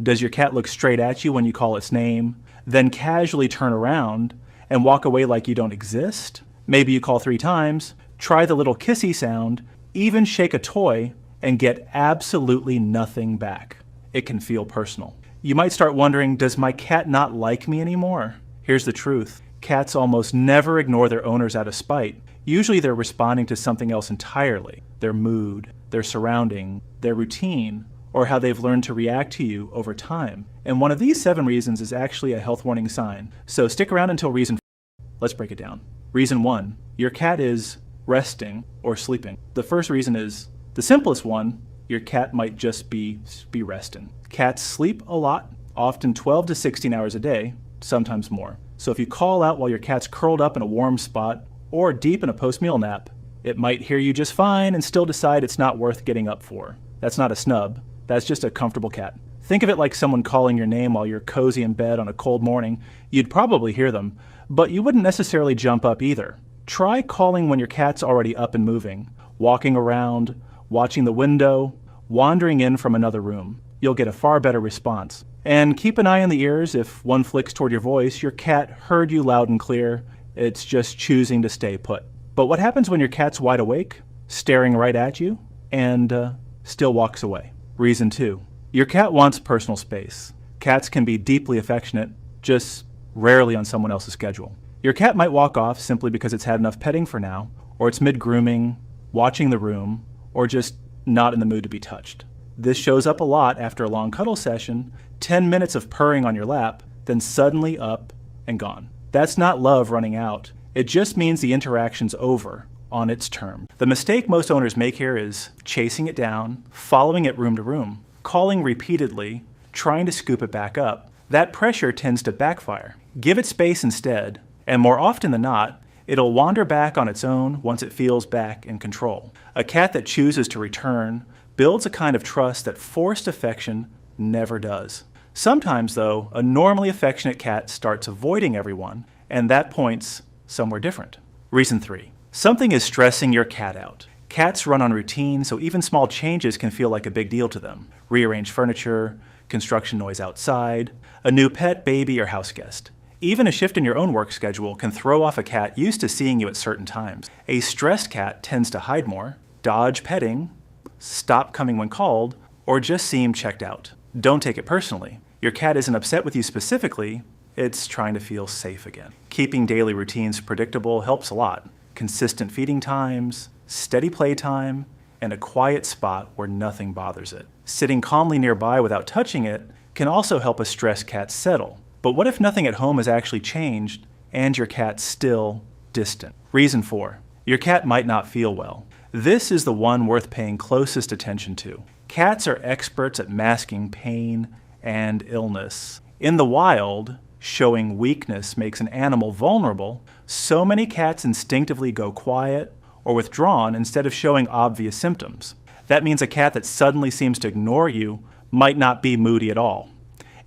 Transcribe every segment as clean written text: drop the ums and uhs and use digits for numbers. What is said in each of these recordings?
Does your cat look straight at you when you call its name, then casually turn around and walk away like you don't exist? Maybe you call 3 times, try the little kissy sound, even shake a toy, and get absolutely nothing back. It can feel personal. You might start wondering, does my cat not like me anymore? Here's the truth. Cats almost never ignore their owners out of spite. Usually they're responding to something else entirely. Their mood, their surrounding, their routine, or how they've learned to react to you over time. And one of these 7 reasons is actually a health warning sign. So stick around until reason 4. Let's break it down. Reason 1, your cat is resting or sleeping. The first reason is the simplest one. Your cat might just be resting. Cats sleep a lot, often 12 to 16 hours a day, sometimes more. So if you call out while your cat's curled up in a warm spot or deep in a post-meal nap, it might hear you just fine and still decide it's not worth getting up for. That's not a snub. That's just a comfortable cat. Think of it like someone calling your name while you're cozy in bed on a cold morning. You'd probably hear them, but you wouldn't necessarily jump up either. Try calling when your cat's already up and moving, walking around, watching the window, wandering in from another room. You'll get a far better response. And keep an eye on the ears. If one flicks toward your voice, your cat heard you loud and clear. It's just choosing to stay put. But what happens when your cat's wide awake, staring right at you, and still walks away? Reason 2, your cat wants personal space. Cats can be deeply affectionate, just rarely on someone else's schedule. Your cat might walk off simply because it's had enough petting for now, or it's mid-grooming, watching the room, or just not in the mood to be touched. This shows up a lot after a long cuddle session, 10 minutes of purring on your lap, then suddenly up and gone. That's not love running out. It just means the interaction's over on its term. The mistake most owners make here is chasing it down, following it room to room, calling repeatedly, trying to scoop it back up. That pressure tends to backfire. Give it space instead, and more often than not, it'll wander back on its own once it feels back in control. A cat that chooses to return builds a kind of trust that forced affection never does. Sometimes, though, a normally affectionate cat starts avoiding everyone, and that points somewhere different. Reason 3, something is stressing your cat out. Cats run on routine, so even small changes can feel like a big deal to them. Rearranged furniture, construction noise outside, a new pet, baby, or house guest. Even a shift in your own work schedule can throw off a cat used to seeing you at certain times. A stressed cat tends to hide more, dodge petting, stop coming when called, or just seem checked out. Don't take it personally. Your cat isn't upset with you specifically, it's trying to feel safe again. Keeping daily routines predictable helps a lot. Consistent feeding times, steady playtime, and a quiet spot where nothing bothers it. Sitting calmly nearby without touching it can also help a stressed cat settle. But what if nothing at home has actually changed and your cat's still distant? Reason 4, your cat might not feel well. This is the one worth paying closest attention to. Cats are experts at masking pain and illness. In the wild, showing weakness makes an animal vulnerable. So many cats instinctively go quiet or withdrawn instead of showing obvious symptoms. That means a cat that suddenly seems to ignore you might not be moody at all.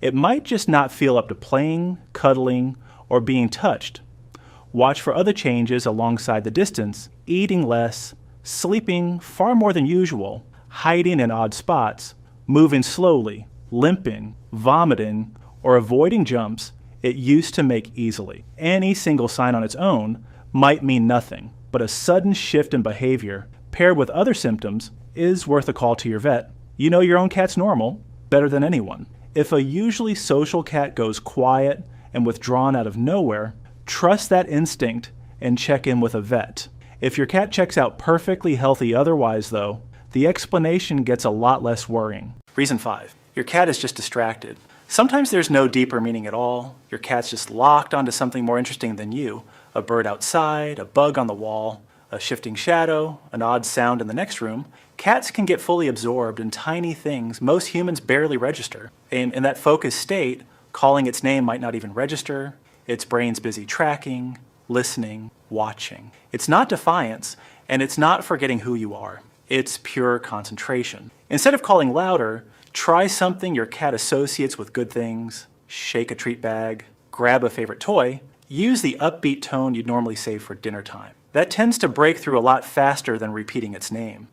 It might just not feel up to playing, cuddling, or being touched. Watch for other changes alongside the distance: eating less, sleeping far more than usual, hiding in odd spots, moving slowly, limping, vomiting, or avoiding jumps it used to make easily. Any single sign on its own might mean nothing, but a sudden shift in behavior paired with other symptoms is worth a call to your vet. You know your own cat's normal better than anyone. If a usually social cat goes quiet and withdrawn out of nowhere, trust that instinct and check in with a vet. If your cat checks out perfectly healthy otherwise, though, the explanation gets a lot less worrying. Reason 5, your cat is just distracted. Sometimes there's no deeper meaning at all. Your cat's just locked onto something more interesting than you. A bird outside, a bug on the wall, a shifting shadow, an odd sound in the next room. Cats can get fully absorbed in tiny things most humans barely register. In that focused state, calling its name might not even register. Its brain's busy tracking, listening, watching. It's not defiance, and it's not forgetting who you are. It's pure concentration. Instead of calling louder, try something your cat associates with good things. Shake a treat bag, grab a favorite toy. Use the upbeat tone you'd normally save for dinner time. That tends to break through a lot faster than repeating its name.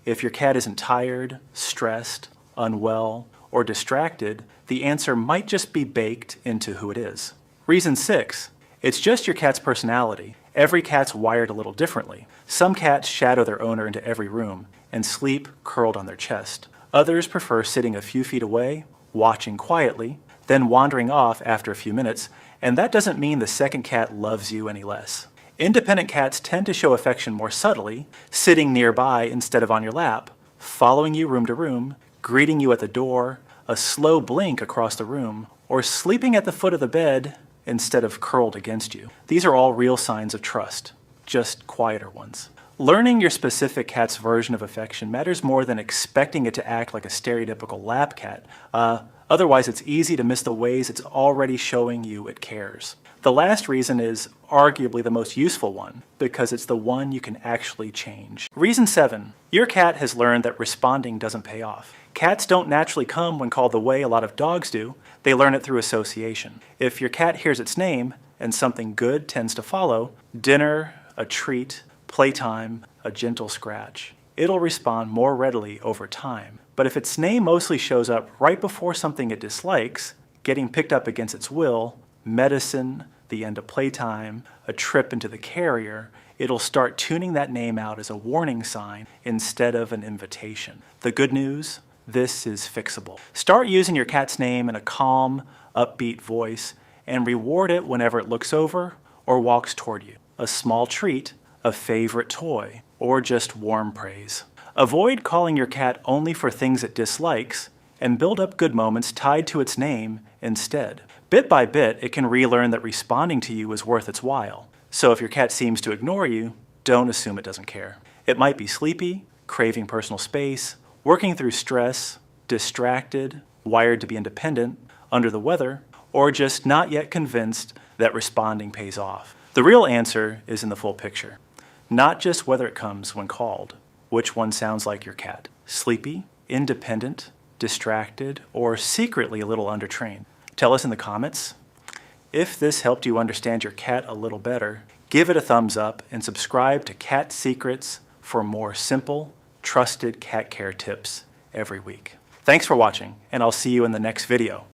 If your cat isn't tired, stressed, unwell, or distracted, the answer might just be baked into who it is. Reason 6. It's just your cat's personality. Every cat's wired a little differently. Some cats shadow their owner into every room and sleep curled on their chest. Others prefer sitting a few feet away, watching quietly, then wandering off after a few minutes, and that doesn't mean the second cat loves you any less. Independent cats tend to show affection more subtly, sitting nearby instead of on your lap, following you room to room, greeting you at the door, a slow blink across the room, or sleeping at the foot of the bed instead of curled against you. These are all real signs of trust, just quieter ones. Learning your specific cat's version of affection matters more than expecting it to act like a stereotypical lap cat. Otherwise, it's easy to miss the ways it's already showing you it cares. The last reason is arguably the most useful one, because it's the one you can actually change. Reason 7. Your cat has learned that responding doesn't pay off. Cats don't naturally come when called the way a lot of dogs do. They learn it through association. If your cat hears its name and something good tends to follow, dinner, a treat, playtime, a gentle scratch, it'll respond more readily over time. But if its name mostly shows up right before something it dislikes, getting picked up against its will, medicine, the end of playtime, a trip into the carrier, it'll start tuning that name out as a warning sign instead of an invitation. The good news? This is fixable. Start using your cat's name in a calm, upbeat voice and reward it whenever it looks over or walks toward you. A small treat, a favorite toy, or just warm praise. Avoid calling your cat only for things it dislikes and build up good moments tied to its name instead. Bit by bit, it can relearn that responding to you is worth its while. So if your cat seems to ignore you, don't assume it doesn't care. It might be sleepy, craving personal space, working through stress, distracted, wired to be independent, under the weather, or just not yet convinced that responding pays off. The real answer is in the full picture. Not just whether it comes when called. Which one sounds like your cat? Sleepy, independent, distracted, or secretly a little undertrained? Tell us in the comments. If this helped you understand your cat a little better, give it a thumbs up and subscribe to Cat Secrets for more simple, trusted cat care tips every week. Thanks for watching, and I'll see you in the next video.